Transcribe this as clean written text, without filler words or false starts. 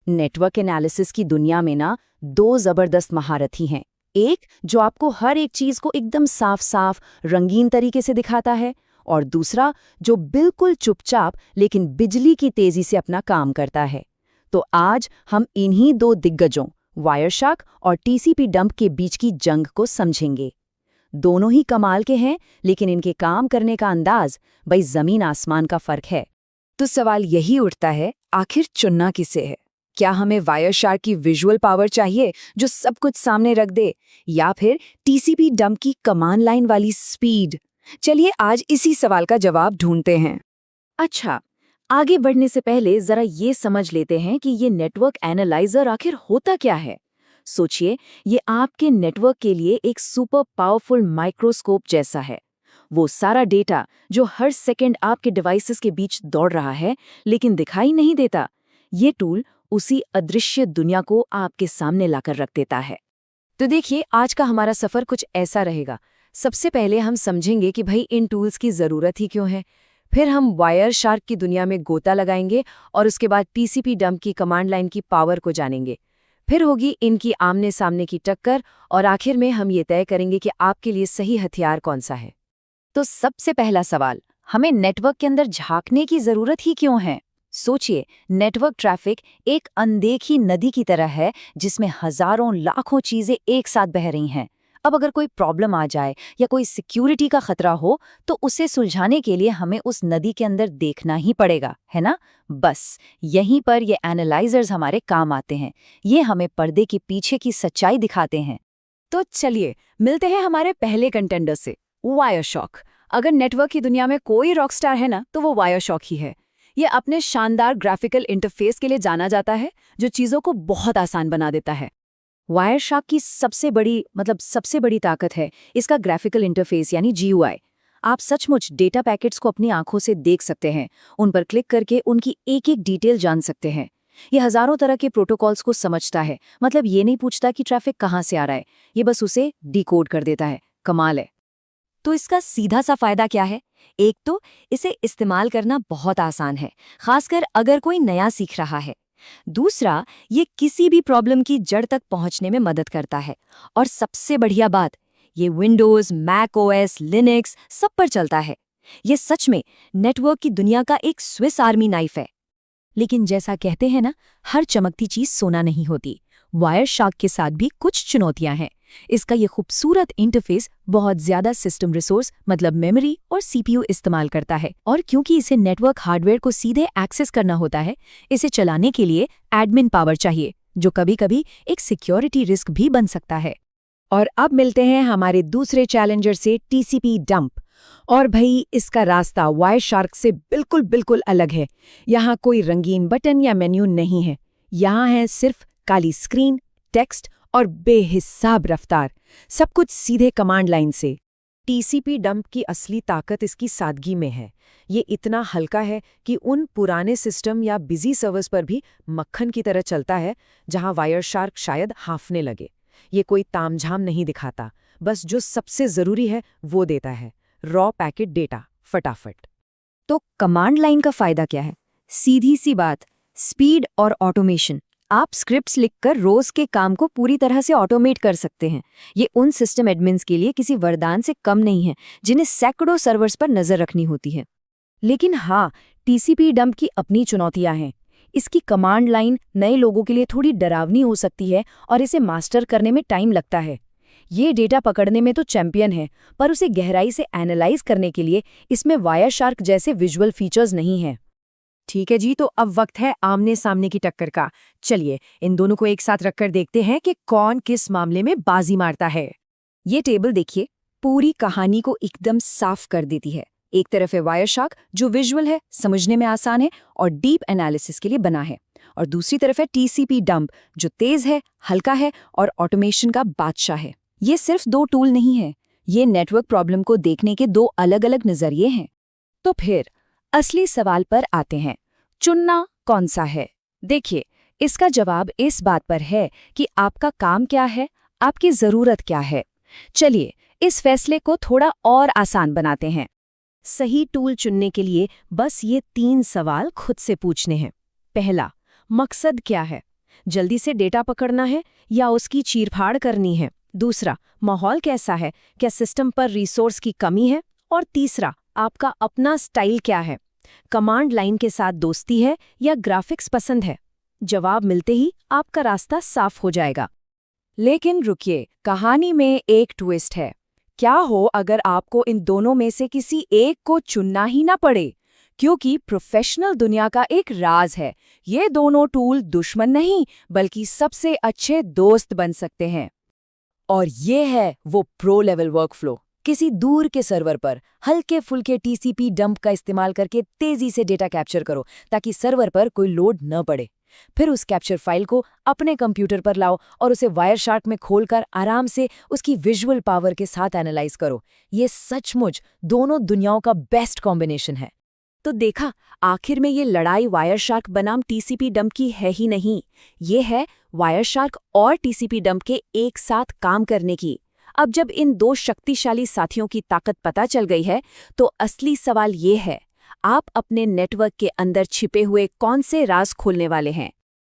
Network analysis की दुनिया में ना दो जबरदस्त महारथी हैं। एक जो आपको हर एक चीज को एकदम साफ साफ रंगीन तरीके से दिखाता है, और दूसरा जो बिल्कुल चुपचाप लेकिन बिजली की तेजी से अपना काम करता है। तो आज हम इन्हीं दो दिग्गजों वायरशार्क और टीसीपी डंप के बीच की जंग को समझेंगे। दोनों ही कमाल के हैं, लेकिन इनके काम करने का अंदाज भाई जमीन आसमान का फर्क है। तो सवाल यही उठता है, आखिर चुनना किसे है? क्या हमें वायरशार्क की विजुअल पावर चाहिए जो सब कुछ सामने रख दे, या फिर टीसीपी डंप की कमांड लाइन वाली स्पीड? चलिए आज इसी सवाल का जवाब ढूंढते हैं। अच्छा, आगे बढ़ने से पहले जरा ये समझ लेते हैं कि ये नेटवर्क एनालाइजर आखिर होता क्या है। सोचिए, ये आपके नेटवर्क के लिए एक सुपर पावरफुल माइक्रोस्कोप जैसा है। वो सारा डेटा जो हर सेकंड आपके डिवाइसेस के बीच दौड़ रहा है लेकिन दिखाई नहीं देता, ये टूल उसी अदृश्य दुनिया को आपके सामने लाकर रख देता है। तो देखिए, आज का हमारा सफर कुछ ऐसा रहेगा। सबसे पहले हम समझेंगे कि भाई इन टूल्स की जरूरत ही क्यों है। फिर हम वायरशार्क की दुनिया में गोता लगाएंगे और उसके बाद टीसीपी डंप की कमांड लाइन की पावर को जानेंगे। फिर होगी इनकी आमने सामने की टक्कर, और आखिर में हम ये तय करेंगे कि आपके लिए सही हथियार कौन सा है। तो सबसे पहला सवाल, हमें नेटवर्क के अंदर झांकने की जरूरत ही क्यों है? सोचिए, नेटवर्क ट्रैफिक एक अनदेखी नदी की तरह है जिसमें हजारों लाखों चीजें एक साथ बह रही हैं। अब अगर कोई प्रॉब्लम आ जाए या कोई सिक्योरिटी का खतरा हो, तो उसे सुलझाने के लिए हमें उस नदी के अंदर देखना ही पड़ेगा, है ना? बस यहीं पर ये एनालाइजर्स हमारे काम आते हैं। ये हमें पर्दे के पीछे की सच्चाई दिखाते हैं। तो चलिए मिलते हैं हमारे पहले कंटेंडर से, वायरशार्क। अगर नेटवर्क की दुनिया में कोई रॉकस्टार है ना, तो वो वायरशार्क ही है। ये अपने शानदार ग्राफिकल इंटरफेस के लिए जाना जाता है, जो चीज़ों को बहुत आसान बना देता है। वायरशार्क की सबसे बड़ी ताकत है इसका ग्राफिकल इंटरफेस यानी GUI। आप सचमुच डेटा पैकेट्स को अपनी आंखों से देख सकते हैं, उन पर क्लिक करके उनकी एक एक डिटेल जान सकते हैं। ये हजारों तरह के प्रोटोकॉल्स को समझता है, मतलब ये नहीं पूछता कि ट्रैफिक कहाँ से आ रहा है, ये बस उसे डिकोड कर देता है। कमाल है। तो इसका सीधा सा फायदा क्या है? एक तो इसे इस्तेमाल करना बहुत आसान है, खासकर अगर कोई नया सीख रहा है। दूसरा, ये किसी भी प्रॉब्लम की जड़ तक पहुंचने में मदद करता है। और सबसे बढ़िया बात, ये विंडोज, मैक ओएस, लिनक्स सब पर चलता है। ये सच में नेटवर्क की दुनिया का एक स्विस आर्मी नाइफ है। लेकिन जैसा कहते हैं ना, हर चमकती चीज सोना नहीं होती। वायरशार्क के साथ भी कुछ चुनौतियां हैं। इसका ये खूबसूरत इंटरफेस बहुत ज्यादा सिस्टम रिसोर्स मतलब मेमोरी और CPU इस्तेमाल करता है, और क्योंकि इसे नेटवर्क हार्डवेयर को सीधे एक्सेस करना होता है, इसे चलाने के लिए एडमिन पावर चाहिए, जो कभी-कभी एक सिक्योरिटी रिस्क भी बन सकता है। और अब मिलते हैं हमारे दूसरे चैलेंजर से, टीसीपी डंप। और भाई, इसका रास्ता वायरशार्क से बिल्कुल अलग है। यहाँ कोई रंगीन बटन या मेन्यू नहीं है। यहाँ है सिर्फ काली स्क्रीन, टेक्स्ट और बेहिसाब रफ्तार, सब कुछ सीधे कमांड लाइन से। टीसीपी डंप की असली ताकत इसकी सादगी में है। ये इतना हल्का है कि उन पुराने सिस्टम या बिजी सर्वर्स पर भी मक्खन की तरह चलता है, जहां वायरशार्क शायद हांफने लगे। ये कोई तामझाम नहीं दिखाता, बस जो सबसे जरूरी है वो देता है, रॉ पैकेट डेटा फटाफट। तो कमांड लाइन का फायदा क्या है? सीधी सी बात, स्पीड और ऑटोमेशन। आप स्क्रिप्ट्स लिखकर रोज के काम को पूरी तरह से ऑटोमेट कर सकते हैं। ये उन सिस्टम एडमिन्स के लिए किसी वरदान से कम नहीं है, जिन्हें सैकड़ों सर्वर्स पर नजर रखनी होती है। लेकिन हाँ, टीसीपी डंप की अपनी चुनौतियां हैं। इसकी कमांड लाइन नए लोगों के लिए थोड़ी डरावनी हो सकती है, और इसे मास्टर करने में टाइम लगता है। ये डेटा पकड़ने में तो चैंपियन है, पर उसे गहराई से एनालाइज करने के लिए इसमें वायरशार्क जैसे विजुअल फीचर्स नहीं हैं। ठीक है जी, तो अब वक्त है आमने सामने की टक्कर का। चलिए इन दोनों को एक साथ रखकर देखते हैं कि कौन किस मामले में बाजी मारता है। ये टेबल देखिए, पूरी कहानी को एकदम साफ कर देती है। एक तरफ है वायरशार्क, जो विजुअल है, समझने में आसान है और डीप एनालिसिस के लिए बना है, और दूसरी तरफ है टीसीपी डंप, जो तेज है, हल्का है और ऑटोमेशन का बादशाह है। ये सिर्फ दो टूल नहीं है, ये नेटवर्क प्रॉब्लम को देखने के दो अलग अलग नजरिए हैं। तो फिर असली सवाल पर आते हैं, चुनना कौन सा है? देखिए, इसका जवाब इस बात पर है कि आपका काम क्या है, आपकी जरूरत क्या है। चलिए इस फैसले को थोड़ा और आसान बनाते हैं। सही टूल चुनने के लिए बस ये 3 सवाल खुद से पूछने हैं। पहला, मकसद क्या है? जल्दी से डेटा पकड़ना है या उसकी चीरफाड़ करनी है? दूसरा, माहौल कैसा है, क्या सिस्टम पर रिसोर्स की कमी है? और तीसरा, आपका अपना स्टाइल क्या है? कमांड लाइन के साथ दोस्ती है या ग्राफिक्स पसंद है? जवाब मिलते ही आपका रास्ता साफ हो जाएगा। लेकिन रुकिए, कहानी में एक ट्विस्ट है। क्या हो अगर आपको इन दोनों में से किसी एक को चुनना ही ना पड़े? क्योंकि प्रोफेशनल दुनिया का एक राज है, ये दोनों टूल दुश्मन नहीं बल्कि सबसे अच्छे दोस्त बन सकते हैं। और ये है वो प्रो लेवल वर्कफ्लो। किसी दूर के सर्वर पर हल्के फुल्के टीसीपी डंप का इस्तेमाल करके तेजी से डेटा कैप्चर करो ताकि सर्वर पर कोई लोड न पड़े। फिर उस कैप्चर फाइल को अपने कंप्यूटर पर लाओ और उसे वायरशार्क में खोलकर आराम से उसकी विजुअल पावर के साथ एनालाइज करो। ये सचमुच दोनों दुनियाओं का बेस्ट कॉम्बिनेशन है। तो देखा, आखिर में ये लड़ाई वायरशार्क बनाम टीसीपी डंप की है ही नहीं, ये है वायरशार्क और टीसीपी डंप के एक साथ काम करने की। अब जब इन दो शक्तिशाली साथियों की ताकत पता चल गई है, तो असली सवाल ये है, आप अपने नेटवर्क के अंदर छिपे हुए कौन से राज खोलने वाले हैं?